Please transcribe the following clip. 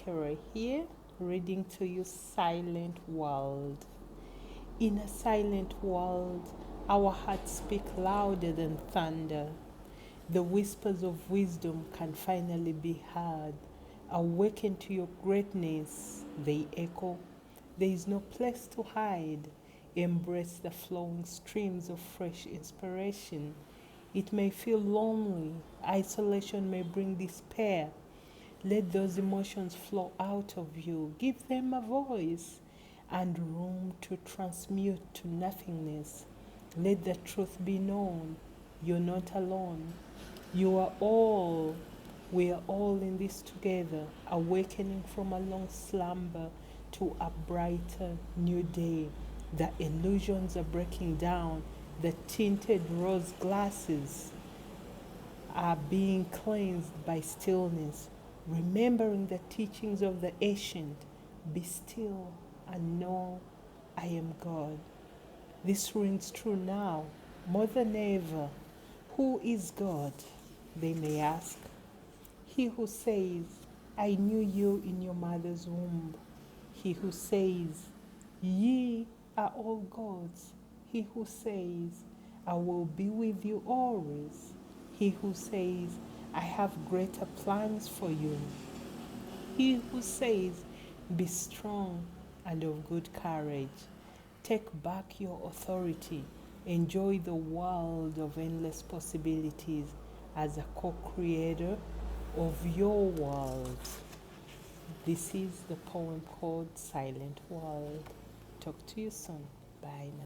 Keroy here, reading to you Silent World. In a silent world, our hearts speak louder than thunder. The whispers of wisdom can finally be heard. Awaken to your greatness, they echo. There is no place to hide. Embrace the flowing streams of fresh inspiration. It may feel lonely, isolation may bring despair. Let those emotions flow out of you. Give them a voice and room to transmute to nothingness. Let the truth be known. You're not alone. You are all. We are all in this together, awakening from a long slumber to a brighter new day. The illusions are breaking down. The tinted rose glasses are being cleansed by stillness, remembering the teachings of the ancient. Be still and know I am God. This rings true now, more than ever. Who is God? They may ask. He who says, I knew you in your mother's womb. He who says, ye are all gods. He who says, I will be with you always. He who says, I have greater plans for you. He who says, be strong and of good courage. Take back your authority. Enjoy the world of endless possibilities as a co-creator of your world. This is the poem called Silent World. Talk to you soon. Bye now.